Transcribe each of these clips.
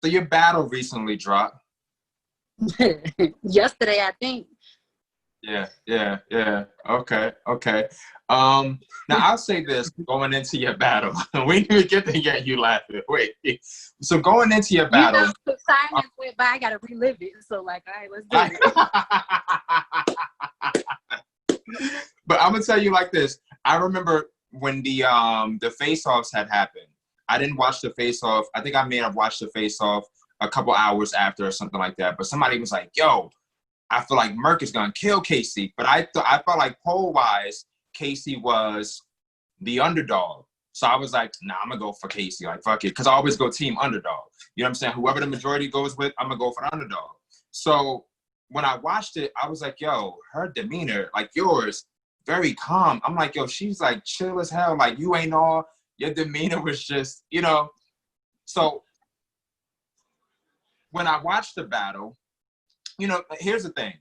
So your battle recently dropped. Yesterday, I think. Yeah. Okay. Now I'll say this going into your battle. We didn't even get to get you laughing. Wait. So going into your battle. The silence went by. I gotta relive it. So like, all right, let's do it. But I'm gonna tell you like this. I remember when the face-offs had happened. I didn't watch the face-off. I think I may have watched the face-off a couple hours after or something like that. But somebody was like, yo, I feel like Murk is gonna kill Casey, but I felt like poll-wise, Casey was the underdog. So I was like, nah, I'm gonna go for Casey. Like, fuck it, because I always go team underdog. You know what I'm saying? Whoever the majority goes with, I'm gonna go for the underdog. So when I watched it, I was like, yo, her demeanor, like yours, very calm. I'm like, yo, she's like chill as hell. Like you ain't all. Your demeanor was just, you know. So when I watched the battle. You know, here's the thing.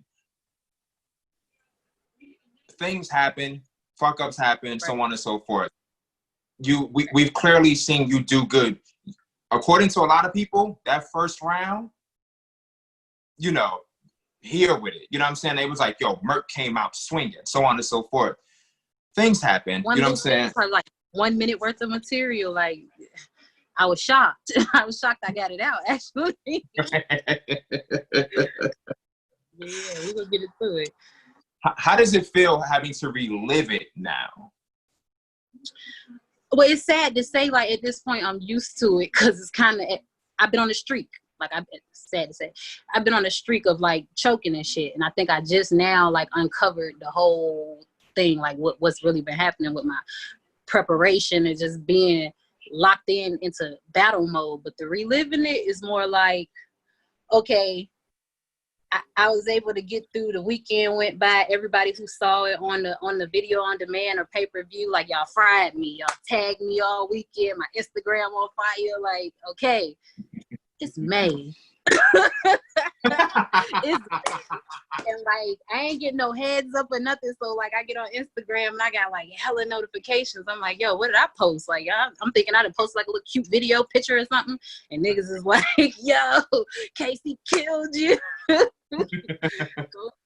Things happen, fuck-ups happen, right. So on and so forth. We've clearly seen you do good. According to a lot of people, that first round, you know, here with it. You know what I'm saying? They was like, yo, Murk came out swinging, so on and so forth. Things happen, you know what I'm saying? For like 1 minute worth of material, like, I was shocked. I was shocked I got it out, actually. Yeah, we're gonna get into it. How does it feel having to relive it now? Well, it's sad to say, like, at this point, I'm used to it because it's kind of, I've been on a streak. Like, sad to say, I've been on a streak of, like, choking and shit. And I think I just now, like, uncovered the whole thing, like, what's really been happening with my preparation and just being locked into battle mode. But the reliving it is more like, okay, I was able to get through. The weekend went by. Everybody who saw it on the video on demand or pay-per-view, like, y'all fried me. Y'all tagged me all weekend. My Instagram on fire. Like, okay, it's May. And like, I ain't getting no heads up or nothing. So like, I get on Instagram and I got like hella notifications. I'm like, yo, what did I post? Like, I'm thinking I'd post like a little cute video picture or something. And niggas is like, yo, Casey killed you. So,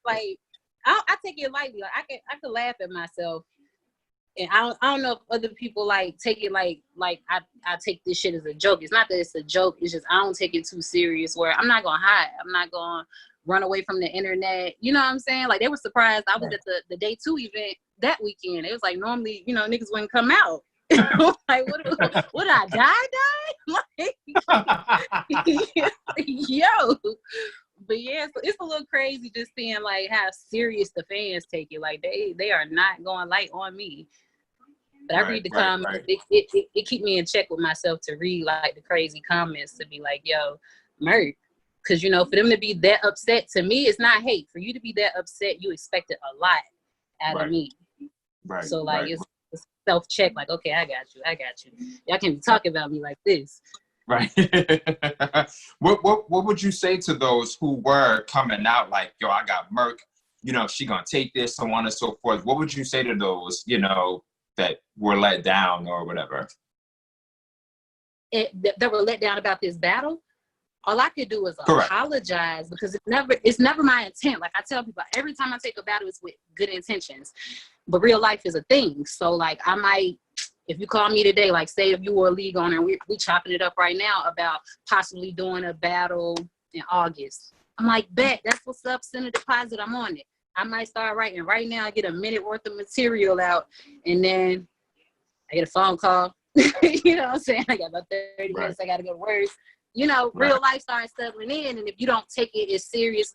like, I take it lightly. Like, I can laugh at myself. And I don't know if other people like take it like I take this shit as a joke. It's not that it's a joke. It's just I don't take it too serious. Where I'm not gonna hide. I'm not gonna run away from the internet. You know what I'm saying? Like, they were surprised I was at the day 2 event that weekend. It was like, normally, you know, niggas wouldn't come out. Like, what I die? Like, yo. But yeah, it's a little crazy just seeing like how serious the fans take it. Like, they are not going light on me. But I read the comments. Right. It keep me in check with myself to read like the crazy comments to be like, yo, Murk. Because, you know, for them to be that upset, to me, it's not hate. For you to be that upset, you expected a lot out of me. Right. So like, it's self-check. Like, okay, I got you. Y'all can't be talking about me like this. Right. What would you say to those who were coming out like, yo, I got Murk, you know, she gonna take this, so on and so forth? What would you say to those, you know, that were let down or whatever? That were let down about this battle? All I could do is apologize, because it's never my intent. Like I tell people, every time I take a battle, it's with good intentions. But real life is a thing. So like, I might, if you call me today, like say if you were a league owner and we chopping it up right now about possibly doing a battle in August. I'm like, bet, that's what's up, send a deposit, I'm on it. I might start writing right now, I get a minute worth of material out, and then I get a phone call. You know what I'm saying? I got about 30 minutes, I gotta go to work. You know, real life starts settling in, and if you don't take it as serious,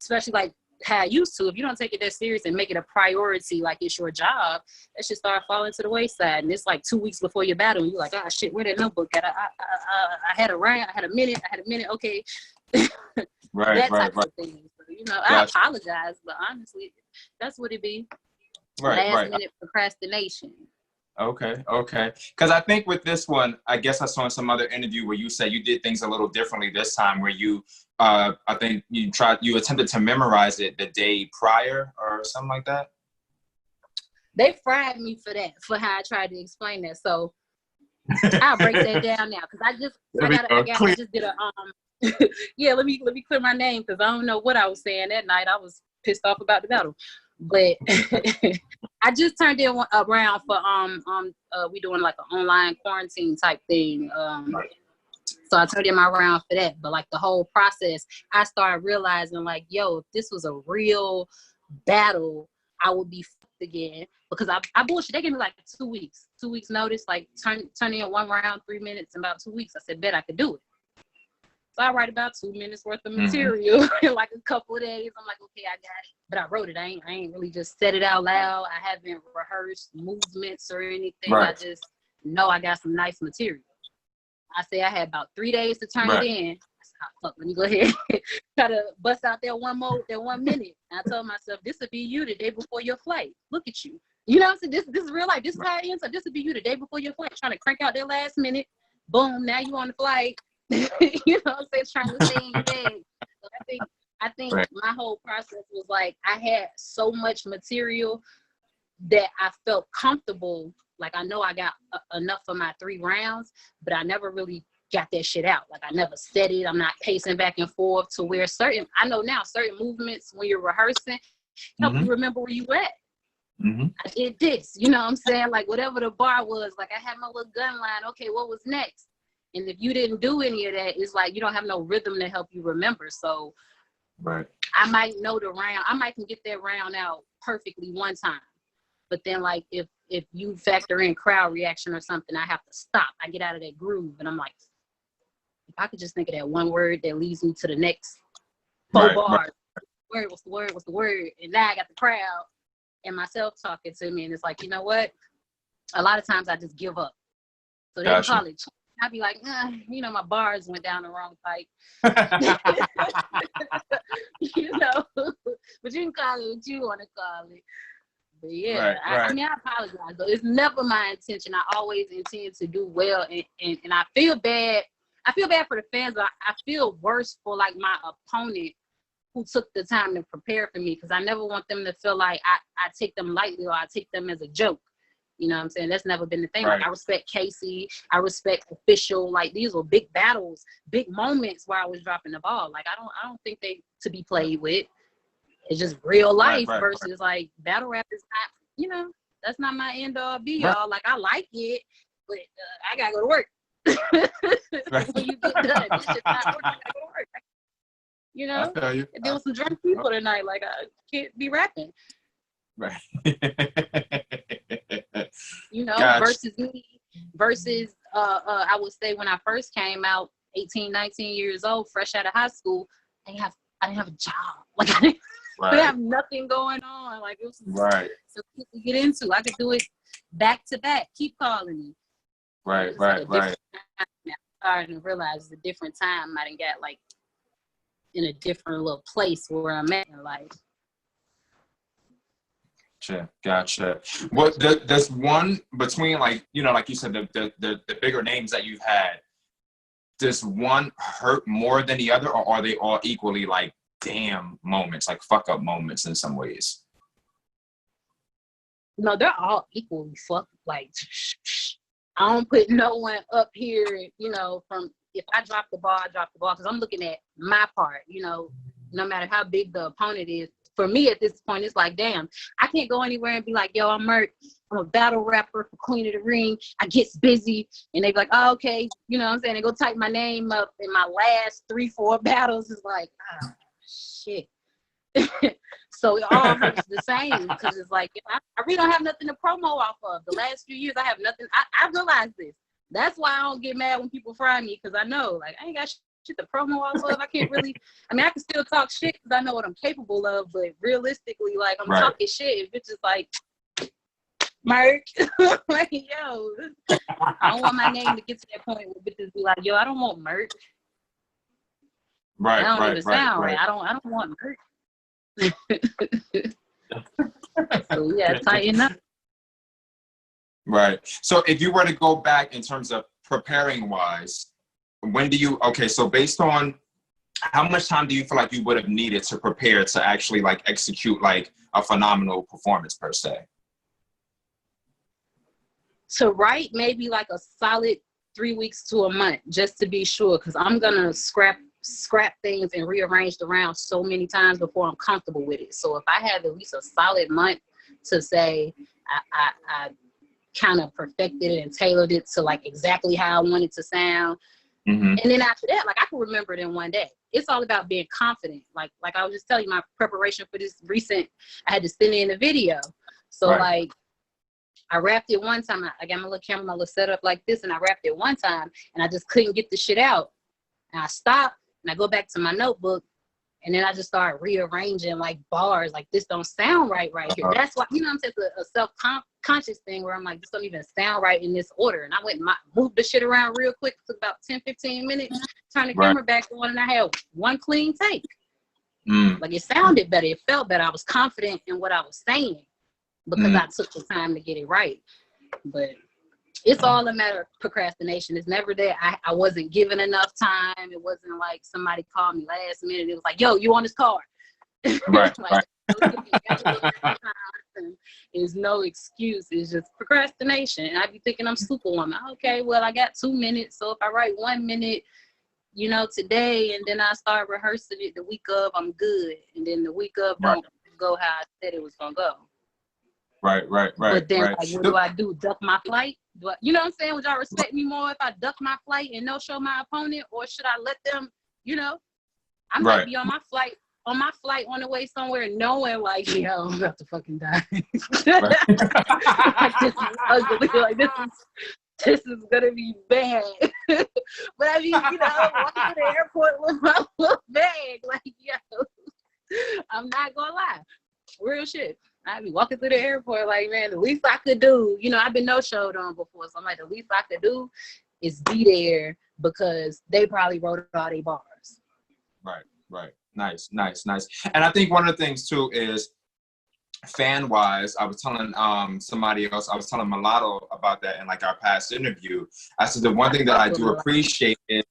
especially like how I used to, if you don't take it that serious and make it a priority, like it's your job, that should start falling to the wayside. And it's like 2 weeks before your battle, and you're like, oh shit, where that notebook at? I had a round, I had a minute, okay. That type of thing. So, you know, I apologize, but honestly, that's what it be. Last minute procrastination. Okay. Because I think with this one, I guess I saw in some other interview where you said you did things a little differently this time, where you, I think you attempted to memorize it the day prior or something like that. They fried me for that, for how I tried to explain that. So I'll break that down now because I just did a yeah. Let me clear my name because I don't know what I was saying that night. I was pissed off about the battle, but I just turned it around for we doing like an online quarantine type thing. So I turned in my round for that. But like the whole process, I started realizing like, yo, if this was a real battle, I would be fucked again because I bullshit. They gave me like 2 weeks, 2 weeks notice, like turn in one round, 3 minutes in about 2 weeks. I said, bet I could do it. So I write about 2 minutes worth of material in like a couple of days. I'm like, okay, I got it. But I wrote it. I ain't really just said it out loud. I haven't rehearsed movements or anything. Right. I just know I got some nice material. I say I had about 3 days to turn it in. I said, oh, fuck, let me go ahead try to bust out that 1 minute. And I told myself, this would be you the day before your flight. Look at you. You know what I'm saying? This is real life. This is how it ends up. This would be you the day before your flight, trying to crank out that last minute. Boom, now you on the flight. You know what I'm saying? Trying to stay in your bag. So I think my whole process was like I had so much material that I felt comfortable. Like I know I got enough for my 3 rounds, but I never really got that shit out. Like I never said it. I'm not pacing back and forth to where I know now certain movements when you're rehearsing help you remember where you at. I did this, you know what I'm saying? Like whatever the bar was, like I had my little gun line. Okay, what was next? And if you didn't do any of that, it's like you don't have no rhythm to help you remember. So I might know the round. I might can get that round out perfectly one time. But then like if you factor in crowd reaction or something, I have to stop. I get out of that groove and I'm like, if I could just think of that one word that leads me to the next 4 bars. What's the word? And now I got the crowd and myself talking to me. And it's like, you know what? A lot of times I just give up. So they call it. I'd be like, you know, my bars went down the wrong pipe. You know, but you can call it what you want to call it. But yeah, I mean, I apologize, but it's never my intention. I always intend to do well, and I feel bad. I feel bad for the fans, but I feel worse for like my opponent who took the time to prepare for me because I never want them to feel like I take them lightly or I take them as a joke. You know what I'm saying? That's never been the thing. Like I respect Casey. I respect Official. Like these were big battles, big moments where I was dropping the ball. Like I don't think they to be played with. It's just real life versus like battle rap is not, you know, that's not my end all be all. Like I like it, but I gotta go to work. When you get done, it's just not work. I gotta go to work. You know, there was some drunk people tonight. Like I can't be rapping. Right. You know, versus I would say when I first came out, 18, 19 years old, fresh out of high school, I didn't have a job. Like I didn't have nothing going on. Like it was so quick to get into. I could do it back to back. Keep calling me. Right. I'm starting to realize it's a different time. I done got like in a different little place where I'm at in life. Gotcha. Well, there's one between like, you know, like you said, the bigger names that you've had. Does one hurt more than the other, or are they all equally like damn moments, like fuck up moments in some ways? No, they're all equally fucked. Like I don't put no one up here, you know, from if I drop the ball, I drop the ball because I'm looking at my part, you know, no matter how big the opponent is. For me at this point, it's like, damn, I can't go anywhere and be like, yo, I'm Murk. I'm a battle rapper for Queen of the Ring. I gets busy. And they be like, oh, okay. You know what I'm saying? They go type my name up in my last 3-4 battles. It's like, oh, shit. So it all hurts the same because it's like, I really don't have nothing to promo off of. The last few years, I have nothing. I realized this. That's why I don't get mad when people fry me because I know, like, I ain't got shit to promo off of. I can't really, I mean, I can still talk shit because I know what I'm capable of, but realistically, like, I'm talking shit. If it's just like, Murk, like, yo, I don't want my name to get to that point where bitches be like, yo, I don't want Murk. Right, I don't even sound right. I don't want Murk. So yeah, tighten up. Right. So if you were to go back in terms of preparing wise, when do you, okay, so based on how much time do you feel like you would have needed to prepare to actually like execute like a phenomenal performance per se? to write maybe like a solid 3 weeks to a month, just to be sure, because I'm gonna scrap things and rearrange around so many times before I'm comfortable with it. So if I have at least a solid month to say I kind of perfected it and tailored it to like exactly how I want it to sound. And then after that, like I can remember it in one day. It's all about being confident. Like I was just telling you, my preparation for this recent, I had to send in a video. So like I wrapped it one time. I got my little camera, my little setup like this, and I wrapped it one time, and I just couldn't get the shit out. And I stopped, and I go back to my notebook, and then I just start rearranging like bars. Like, this don't sound right here. That's why, you know what I'm saying? It's a self-conscious thing where I'm like, this don't even sound right in this order. And I went and moved the shit around real quick. It took about 10, 15 minutes. Turned the camera back on, and I had one clean take. Like, it sounded better. It felt better. I was confident in what I was saying because I took the time to get it right. But it's all a matter of procrastination. It's never that I wasn't given enough time. It wasn't like somebody called me last minute. It was like, yo, you on this car? Right, like, There's no excuse. It's just procrastination. And I be thinking I'm Superwoman. Okay, well, I got 2 minutes. So if I write 1 minute, you know, today, and then I start rehearsing it the week of, I'm good. And then the week of don't go how I said it was going to go. Right. But then, like, what do? Duck my flight? You know what I'm saying? Would y'all respect me more if I duck my flight and no show my opponent? Or should I let them, you know? I might be on my flight on the way somewhere knowing, like, yo, I'm about to fucking die. Like, this is ugly. Like, this is gonna be bad. But I mean, you know, walking to the airport with my little bag, like, yo, I'm not gonna lie. Real shit. I be walking through the airport like, man, the least I could do, you know, I've been no-showed on before, so I'm like, the least I could do is be there because they probably wrote all their bars. Right. Nice. And I think one of the things too is fan-wise, I was telling somebody else, I was telling Mulatto about that in like our past interview. I said the one thing that I do appreciate is,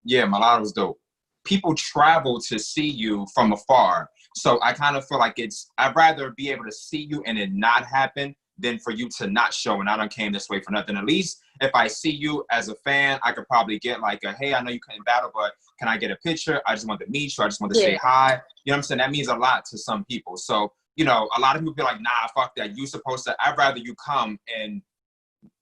Mulatto's dope. People travel to see you from afar. So I kind of feel like I'd rather be able to see you and it not happen than for you to not show and I don't came this way for nothing. At least if I see you as a fan, I could probably get like hey, I know you couldn't battle, but can I get a picture? I just want to meet you. I just want to say hi. You know what I'm saying? That means a lot to some people. So, you know, a lot of people be like, nah, fuck that. You supposed to, I'd rather you come and,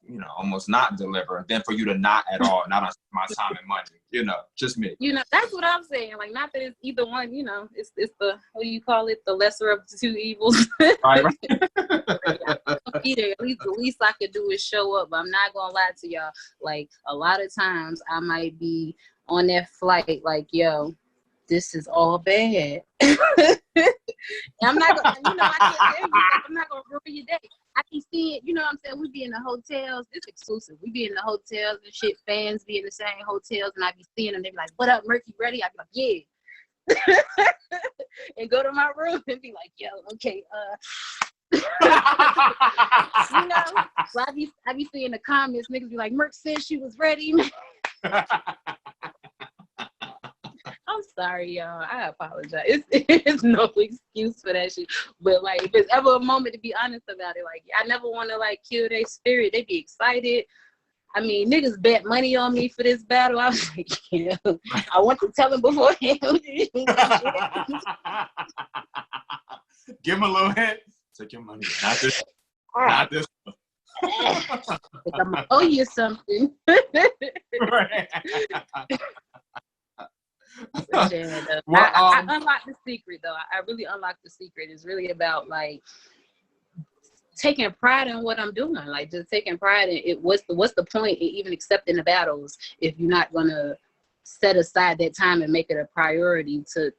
you know, almost not deliver than for you to not at all, not on my time and money, you know, just me. You know, that's what I'm saying. Like, not that it's either one, you know, it's the, what do you call it? The lesser of the two evils. Right. At least the least I could do is show up. But I'm not going to lie to y'all. Like, a lot of times I might be on that flight like, yo, this is all bad. And I'm not going to, you know, I can't tell you, like, I'm not going to ruin your day. I can see it, you know what I'm saying? We be in the hotels. It's exclusive. We be in the hotels and shit. Fans be in the same hotels, and I be seeing them. They be like, "What up, Murk? You ready?" I be like, "Yeah." And go to my room and be like, "Yo, okay, you know." So I be seeing the comments. Niggas be like, "Murk said she was ready." I'm sorry, y'all. I apologize. It's no excuse for that shit. But like, if there's ever a moment to be honest about it, like, I never want to like kill their spirit. They be excited. I mean, niggas bet money on me for this battle. I was like, yeah, I want to tell them beforehand. Give him a little hint. Take your money. Not this. Not this one. I'm gonna owe you something. Right. Well, I unlocked the secret though. I really unlocked the secret. It's really about like taking pride in what I'm doing. Like, just taking pride in it. What's the point in even accepting the battles if you're not gonna set aside that time and make it a priority to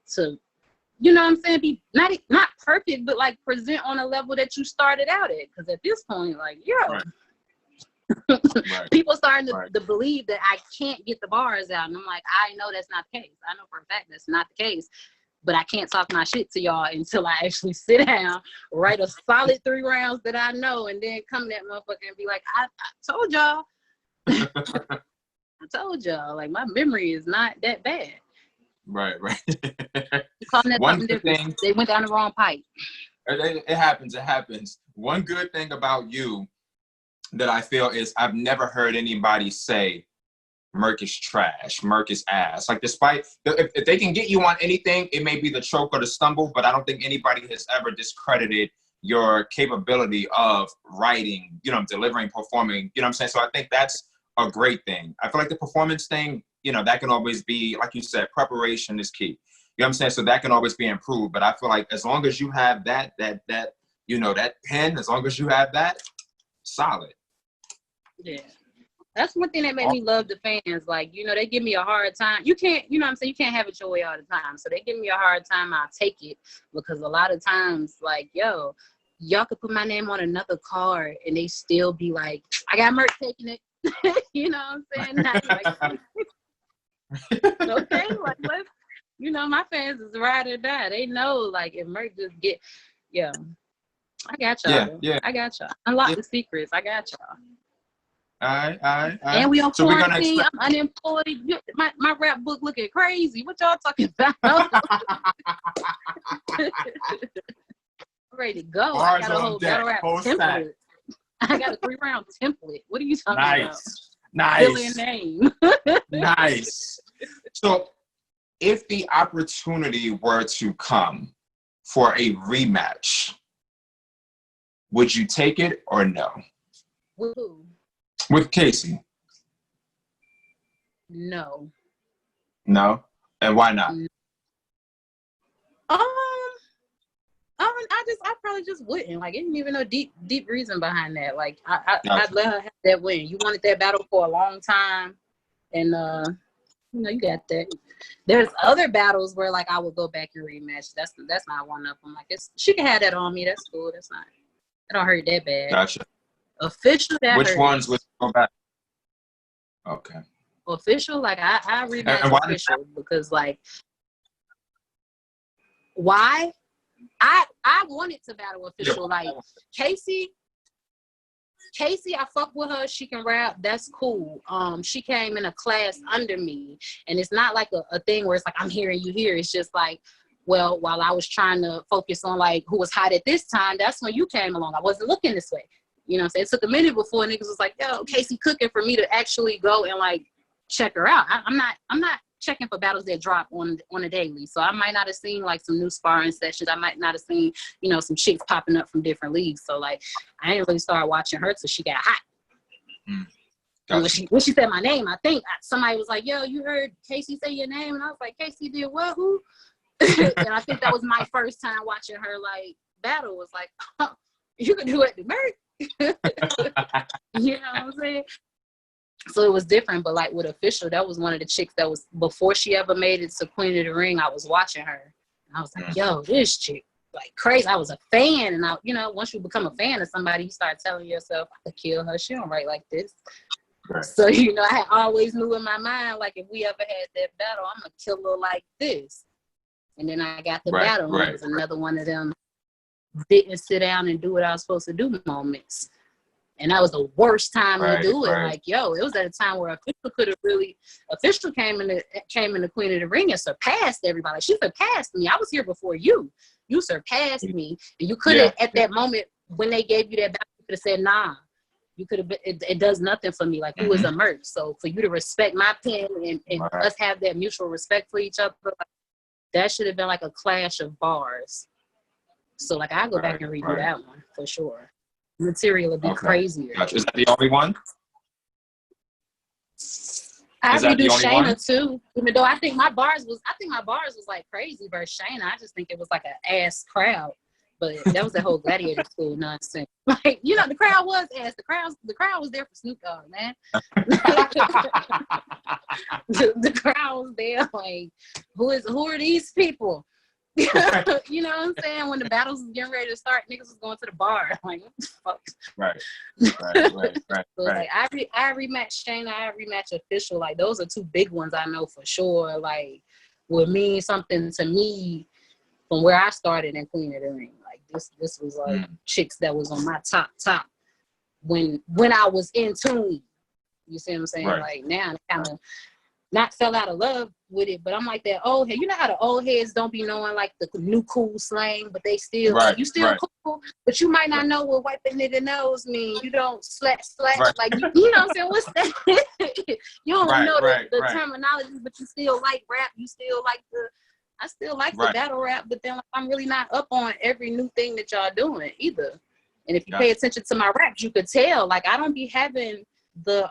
you know what I'm saying, be not perfect, but like present on a level that you started out at. Because at this point, like, right. People starting to believe that I can't get the bars out, and I'm like, I know that's not the case. I know for a fact that's not the case, but I can't talk my shit to y'all until I actually sit down, write a solid 3 rounds that I know, and then come to that motherfucker and be like, I told y'all. I told y'all, like, my memory is not that bad. Right. One good thing, they went down the wrong pipe. It happens. One good thing about you that I feel is I've never heard anybody say Murk is trash, Murk is ass. Like, despite if they can get you on anything, it may be the choke or the stumble, but I don't think anybody has ever discredited your capability of writing, you know, delivering, performing, you know what I'm saying? So I think that's a great thing. I feel like the performance thing, you know, that can always be, like you said, preparation is key. You know what I'm saying? So that can always be improved. But I feel like as long as you have that, you know, that pen, as long as you have that, solid. Yeah. That's one thing that made me love the fans. Like, you know, they give me a hard time. You can't, you know what I'm saying? You can't have it your way all the time. So they give me a hard time. I'll take it, because a lot of times, like, yo, y'all could put my name on another card and they still be like, I got Murk taking it. You know what I'm saying? Not like, okay, like, let's, you know, my fans is ride or die. They know, like, if Murk just get, yeah, I got y'all. Yeah. I got y'all. Unlock the secrets. I got y'all. All right. And we on so quarantine. I'm unemployed. My rap book looking crazy. What y'all talking about? I'm ready to go. Bars I got a whole battle rap template. I got a 3-round template. What are you talking about? Nice. Billion name. Nice. So if the opportunity were to come for a rematch, would you take it or no? Woo. With Casey? No. No? And why not? I probably just wouldn't. Like, it didn't even know deep reason behind that. Like, I'd let her have that win. You wanted that battle for a long time, and you know, you got that. There's other battles where, like, I would go back and rematch. That's not one of them. Like, she can have that on me. That's cool. That's not. It don't hurt that bad. Gotcha. Official, that Which hurts. ones would go back? Okay. Official, like, I rematch official because, like, why? I wanted to battle official. Like, Casey, I fuck with her. She can rap. That's cool. She came in a class under me, and it's not like a thing where it's like I'm hearing you here. It's just like, well, while I was trying to focus on, like, who was hot at this time, that's when you came along. I wasn't looking this way. You know what I'm saying? It took a minute before niggas was like, yo, Casey cooking, for me to actually go and, like, check her out. I'm not checking for battles that drop on a daily. So I might not have seen, like, some new sparring sessions. I might not have seen, you know, some chicks popping up from different leagues. So, like, I didn't really start watching her till she got hot. And when she said my name, I think somebody was like, yo, you heard Casey say your name? And I was like, Casey did what? Who? And I think that was my first time watching her, like, battle. Was like, oh, you can do it to Murk. You know what I'm saying? So it was different. But, like, with official, that was one of the chicks that was, before she ever made it to Queen of the Ring, I was watching her. And I was like, yo, this chick, like, crazy. I was a fan. And I, you know, once you become a fan of somebody, you start telling yourself, I could kill her. She don't write like this. Right. So, you know, I always knew in my mind, like, if we ever had that battle, I'm going to kill her like this. And then I got the battle. And it was another one of them didn't sit down and do what I was supposed to do moments. And that was the worst time to do it. Like, yo, it was at a time where official could have really, official came in the Queen of the Ring and surpassed everybody. She surpassed me. I was here before you. You surpassed me. And you could have, at that moment, when they gave you that battle, you could have said, nah. You could have been, it does nothing for me. Like, who is a Murk? So for you to respect my pen and us have that mutual respect for each other, like, that should have been like a clash of bars. So, like, I go back and redo that one for sure. Material would be crazier. Gotcha. Is that the only one? I redo Shayna too. Even though I think my bars was like crazy versus Shayna. I just think it was like an ass crowd. But that was the whole gladiator school nonsense. Like, you know, the crowd was ass. The crowd was there for Snoop Dogg, man. the crowd was there, like, who are these people? You know what I'm saying? When the battles was getting ready to start, niggas was going to the bar. Like, what the fuck? Right. So, like, I rematch Shayna, I rematch official. Like, those are two big ones I know for sure. Like, would mean something to me from where I started in Queen of the Ring. Like, this was like chicks that was on my top when I was in tune. You see what I'm saying? Like, now kind of not fell out of love with it, but I'm like that old head. You know how the old heads don't be knowing like the new cool slang, but they still like, you still cool, but you might not know what wipe a nigga nose mean. You don't slap like you know what I'm saying? What's that? You don't know the terminology, but you still like rap. You still like I still like the battle rap, but then like, I'm really not up on every new thing that y'all doing either. And if you pay attention to my raps, you could tell like I don't be having the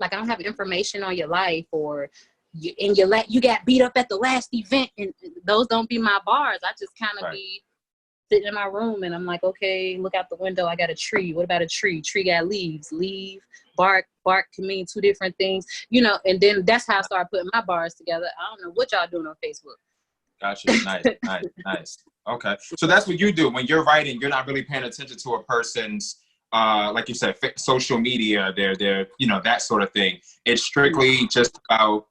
like I don't have information on your life or you got beat up at the last event, and those don't be my bars. I just kind of be sitting in my room and I'm like, okay, look out the window. I got a tree. What about a tree? Tree got leaves. Leaf, bark. Bark can mean two different things, you know. And then that's how I started putting my bars together. I don't know what y'all doing on Facebook. Gotcha. Nice. Okay, so that's what you do when you're writing. You're not really paying attention to a person's like you said, social media, their you know, that sort of thing. It's strictly just about,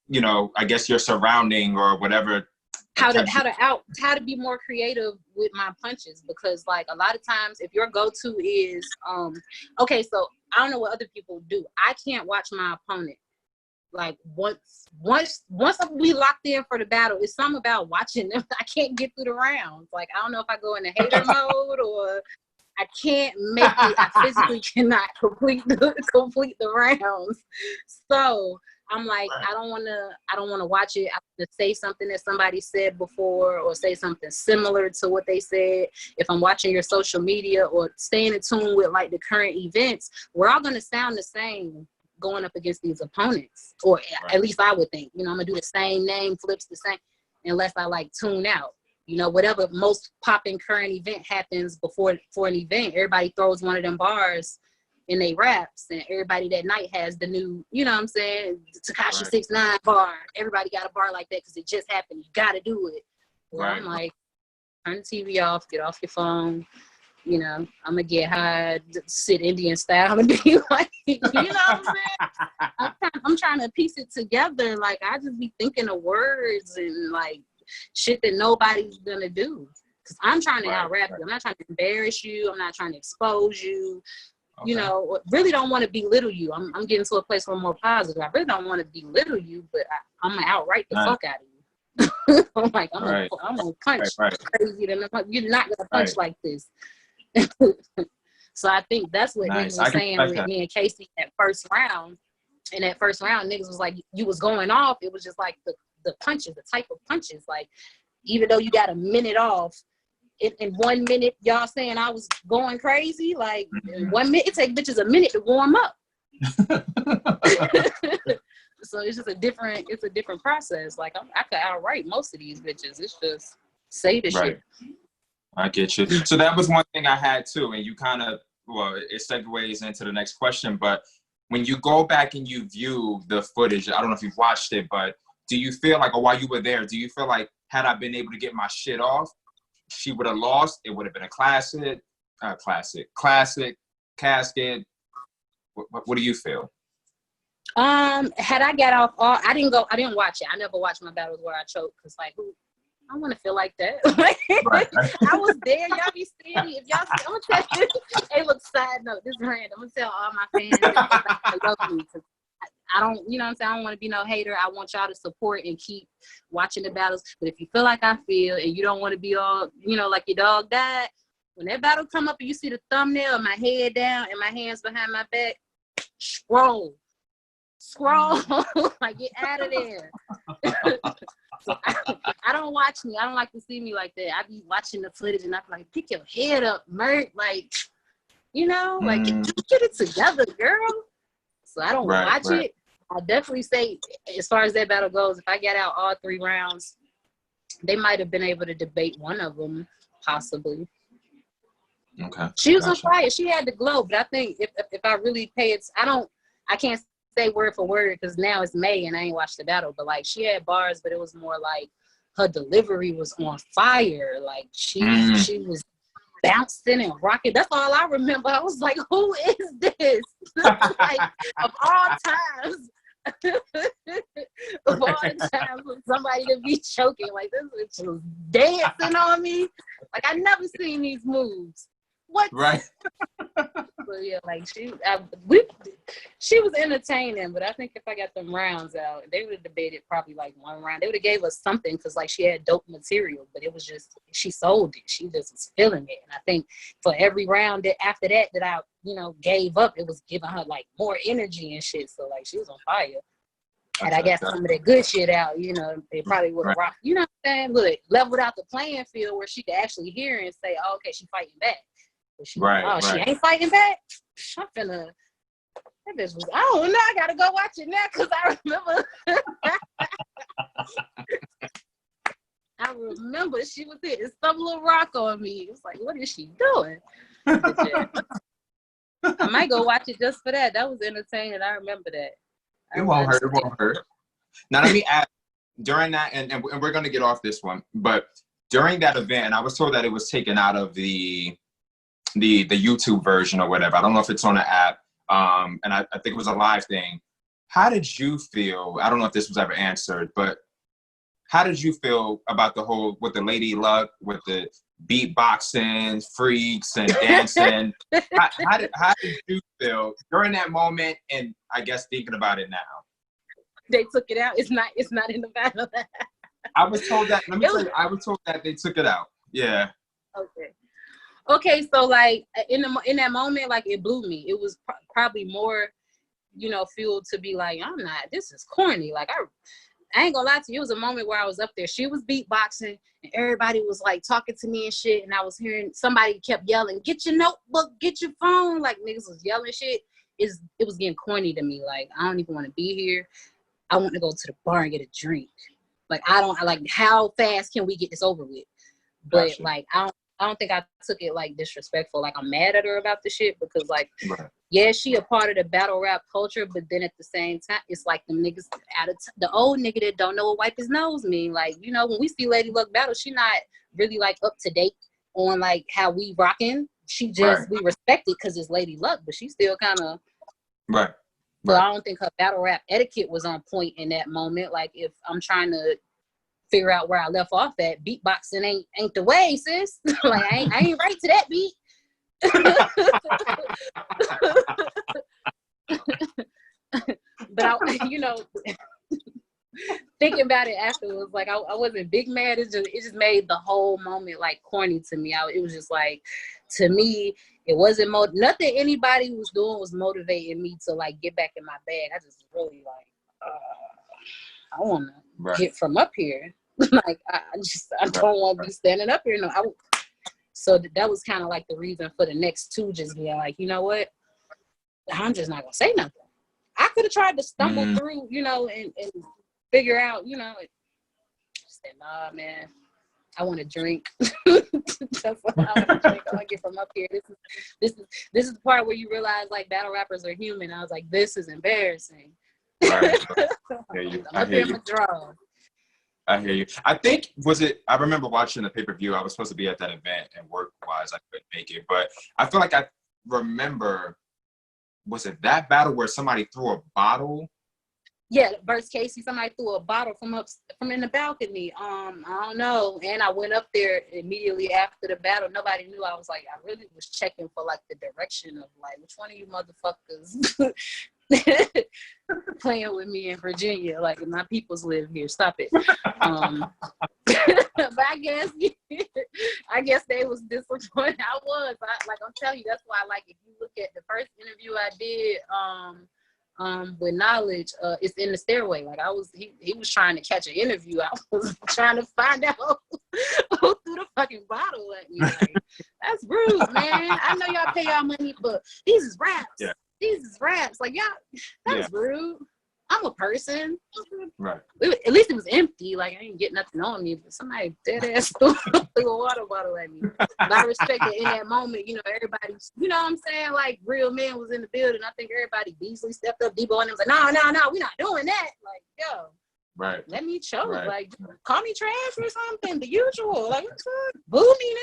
you know, I guess your surrounding or whatever. How to be more creative with my punches, because like a lot of times if your go-to is okay, so I don't know what other people do. I can't watch my opponent. Like once we locked in for the battle, it's something about watching them. I can't get through the rounds. Like I don't know if I go into hater mode or I can't make it. I physically cannot complete the rounds. So I'm like, I don't want to watch it. I want to say something that somebody said before or say something similar to what they said. If I'm watching your social media or staying in tune with like the current events, we're all going to sound the same going up against these opponents, or at least I would think. You know, I'm going to do the same name flips the same, unless I like tune out. You know, whatever most popping current event happens for an event, everybody throws one of them bars in they raps, and everybody that night has the new, you know what I'm saying, Tekashi 6ix9ine bar. Everybody got a bar like that because it just happened. You got to do it. Well, I'm like, turn the TV off, get off your phone. You know, I'm going to get high, sit Indian style and be like, you know what I'm saying? I'm trying to piece it together. Like, I just be thinking of words and like, shit that nobody's gonna do, because I'm trying to out rap you. I'm not trying to embarrass you. I'm not trying to expose you. You know, really don't want to belittle you. I'm getting to a place where I'm more positive. I really don't want to belittle you, but I'm gonna outright the fuck out of you. I'm like, I'm gonna punch crazy. You're not gonna punch like this. So I think that's what niggas was saying with me and Casey that first round. In that first round, niggas was like, you was going off. It was just like the punches, the type of punches. Like, even though you got a minute off, in 1 minute, y'all saying I was going crazy. Like, in 1 minute, it take bitches a minute to warm up. So it's just a different process. Like, I could outright most of these bitches. It's just say the shit. I get you. So that was one thing I had too, and you kind of, well, it segues into the next question, but when you go back and you view the footage, I don't know if you've watched it, but do you feel like, or while you were there, do you feel like had I been able to get my shit off, she would have lost? It would have been a classic, casket. What do you feel? Had I got off, I didn't watch it. I never watched my battles where I choked, because like, I want to feel like that. I was there. Y'all be seeing me. If y'all see, I'm gonna tell you. Hey, look, side note, this is random. I'm gonna tell all my fans that I love me. I don't, you know what I'm saying? I don't want to be no hater. I want y'all to support and keep watching the battles. But if you feel like I feel and you don't want to be all, you know, like your dog died, when that battle come up and you see the thumbnail of my head down and my hands behind my back, scroll, like get out of there. So I don't watch me. I don't like to see me like that. I be watching the footage and I'm like, pick your head up, Murk. Like, you know, like get it together, girl. So I don't watch it. I'll definitely say, as far as that battle goes, if I get out all 3 rounds, they might have been able to debate one of them, possibly. Okay. She was on fire. She had the glow, but I think if I really pay it, I can't say word for word because now it's May and I ain't watched the battle, but like she had bars, but it was more like her delivery was on fire. Like she was bouncing and rocking. That's all I remember. I was like, who is this? Like, of all times. Of all times for somebody to be choking, like this bitch was dancing on me. Like I never seen these moves. What? Right. But yeah, like she was entertaining, but I think if I got them rounds out, they would have debated probably like one round. They would have gave us something because like she had dope material, but it was just she sold it. She just was feeling it, and I think for every round that after that I gave up, it was giving her like more energy and shit. So like she was on fire. And I got some of that good shit out, they probably would have rocked, you know what I'm saying? Would have leveled out the playing field where she could actually hear and say, oh, okay, she fighting back. But she ain't fighting back? I'm finna, that bitch was, I don't know, I gotta go watch it now because I remember she was hitting some little rock on me. It was like, what is she doing? I might go watch it just for that. That was entertaining. I remember that. It won't hurt. It won't hurt. Now let me ask, during that, and we're going to get off this one, but during that event, and I was told that it was taken out of the YouTube version or whatever. I don't know if it's on the app, and I think it was a live thing. How did you feel? I don't know if this was ever answered, but how did you feel about the whole, with the Lady Luck, with the beatboxing, freaks, and dancing? how did you feel during that moment? And I guess thinking about it now, they took it out. It's not in the battle. I was told that. Let me tell you, I was told that they took it out. Yeah. Okay. So like in that moment, like it blew me. It was probably more, fuel to be like, I'm not. This is corny. Like I ain't gonna lie to you. It was a moment where I was up there. She was beatboxing, and everybody was like talking to me and shit. And I was hearing somebody kept yelling, "Get your notebook, get your phone!" Like niggas was yelling shit. It was getting corny to me. Like I don't even want to be here. I want to go to the bar and get a drink. Like I like how fast can we get this over with? But gotcha. Like I don't think I took it like disrespectful. Like I'm mad at her about the shit because like. Right. Yeah, she a part of the battle rap culture, but then at the same time, it's like the niggas the old nigga that don't know what wipe his nose mean. Like, when we see Lady Luck battle, she not really like up to date on like how we rocking. She just, we respect it because it's Lady Luck, but she still kind of. Right. So I don't think her battle rap etiquette was on point in that moment. Like if I'm trying to figure out where I left off at, beatboxing ain't the way, sis. Like I ain't right to that beat. But I, thinking about it afterwards, like I wasn't big mad. It just made the whole moment like corny to me. It was just like, to me, it wasn't nothing anybody was doing was motivating me to like get back in my bag. I just really like, I want to get from up here. Like I don't want to be standing up here. No, so that was kind of like the reason for the next two just being like, you know what? I'm just not gonna say nothing. I could have tried to stumble through, and figure out, said, nah, man, I want to drink. That's what I want to drink. I want to get from up here. This is the part where you realize like battle rappers are human. I was like, this is embarrassing. Right. I'm up here in my draw. I hear you. I think, I remember watching the pay-per-view. I was supposed to be at that event, and work-wise, I couldn't make it. But I feel like I remember, was it that battle where somebody threw a bottle? Yeah, versus Casey, somebody threw a bottle from in the balcony. I don't know. And I went up there immediately after the battle. Nobody knew. I was like, I really was checking for like the direction of like, which one of you motherfuckers playing with me in Virginia? Like my peoples live here. Stop it. But I guess they was disappointed. I was. I'm telling you, that's why like if you look at the first interview I did, with Knowledge, it's in the stairway. Like he was trying to catch an interview. I was trying to find out who threw the fucking bottle at me. Like, that's rude, man. I know y'all pay y'all money, but these is raps. Yeah. These is raps. Like, y'all, that's rude. I'm a person. Right. At least it was empty. Like, I ain't getting nothing on me, but somebody dead ass threw a water bottle at me. But I respect that in that moment, everybody, you know what I'm saying? Like, real men was in the building. I think everybody Beasley stepped up, Debo, and them was like, no, we're not doing that. Like, yo. Right. Let me choke. Right. Like, call me trash or something. The usual. Like, boo me,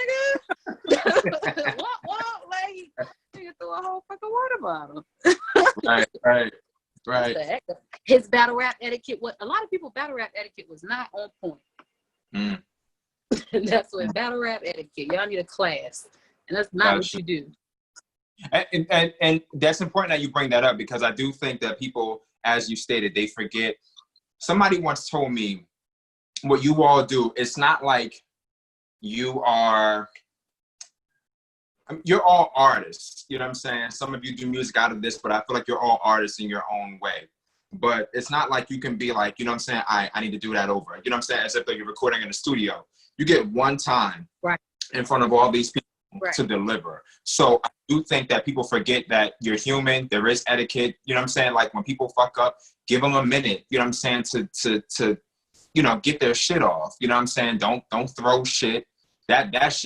nigga. What? Like, nigga threw a whole fucking water bottle. Right. His battle rap etiquette, a lot of people battle rap etiquette was not on point. That's what battle rap etiquette. Y'all need a class. And that's not what you do. And that's important that you bring that up, because I do think that people, as you stated, they forget. Somebody once told me, what you all do, it's not like you're all artists. You know what I'm saying? Some of you do music out of this, but I feel like you're all artists in your own way. But it's not like you can be like, you know what I'm saying, I need to do that over. You know what I'm saying? As if you're recording in the studio. You get one time in front of all these people to deliver. So I do think that people forget that you're human. There is etiquette. You know what I'm saying? Like when people fuck up, give them a minute. You know what I'm saying? To you know, get their shit off. You know what I'm saying? Don't throw shit. That's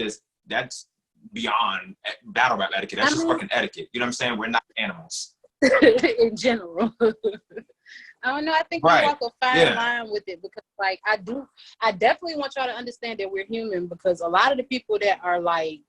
beyond battle rap etiquette. That's just fucking etiquette. You know what I'm saying? We're not animals. In general. I don't know. I think we walk a fine line with it, because like I definitely want y'all to understand that we're human, because a lot of the people that are like,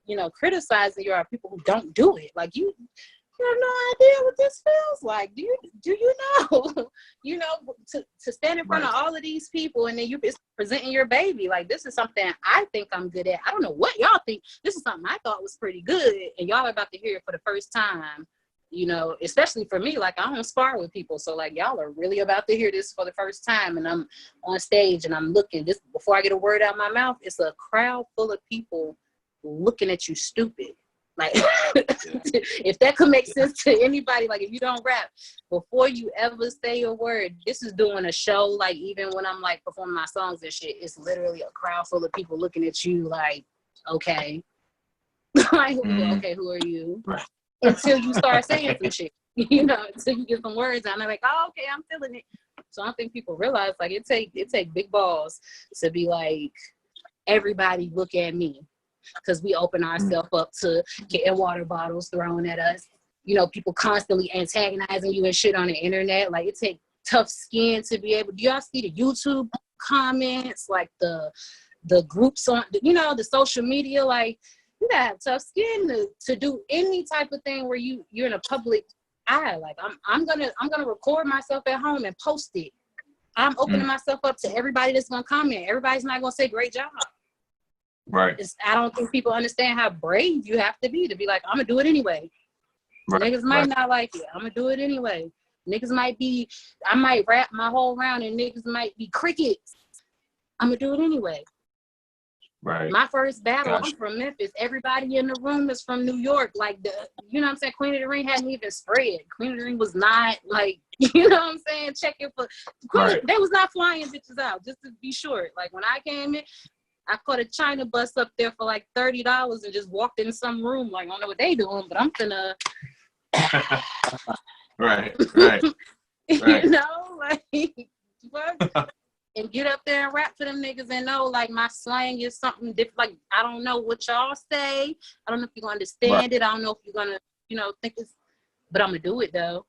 you know, criticizing you are people who don't do it. Like you have no idea what this feels like. Do you know? You know, to stand in front of all of these people and then you presenting your baby. Like, this is something I think I'm good at. I don't know what y'all think. This is something I thought was pretty good, and y'all are about to hear it for the first time. You know, especially for me, like I don't spar with people. So like y'all are really about to hear this for the first time, and I'm on stage and I'm looking, just before I get a word out of my mouth, it's a crowd full of people looking at you stupid. Like if that could make sense to anybody, like if you don't rap, before you ever say a word, this is doing a show. Like even when I'm like performing my songs and shit, it's literally a crowd full of people looking at you like, okay. Like, okay, who are you? Until you start saying some shit, you know, until you get some words out, and they're like, oh, okay, I'm feeling it. So I don't think people realize, like, it take big balls to be like, everybody look at me, because we open ourselves up to getting water bottles thrown at us. You know, people constantly antagonizing you and shit on the internet. Like, it takes tough skin to be able. Do y'all see the YouTube comments, like the groups on, you know, the social media, like. You gotta have tough skin to do any type of thing where you're in a public eye. Like I'm gonna record myself at home and post it. I'm opening myself up to everybody that's gonna comment. Everybody's not gonna say great job. Right. I don't think people understand how brave you have to be like, I'm gonna do it anyway. Niggas might not like it. I'm gonna do it anyway. Niggas might be, I might rap my whole round and niggas might be crickets. I'm gonna do it anyway. Right. My first battle, I'm from Memphis. Everybody in the room is from New York. Like, you know what I'm saying? Queen of the Ring hadn't even spread. Queen of the Ring was not, like, you know what I'm saying? Checking for, they was not flying bitches out, just to be short. Like, when I came in, I caught a China bus up there for like $30 and just walked in some room. Like, I don't know what they doing, but I'm finna. Right. You know, like, what? And get up there and rap for them niggas and know, like, my slang is something different. Like, I don't know what y'all say. I don't know if you're going to understand it. I don't know if you're going to, you know, think it's, but I'm going to do it, though.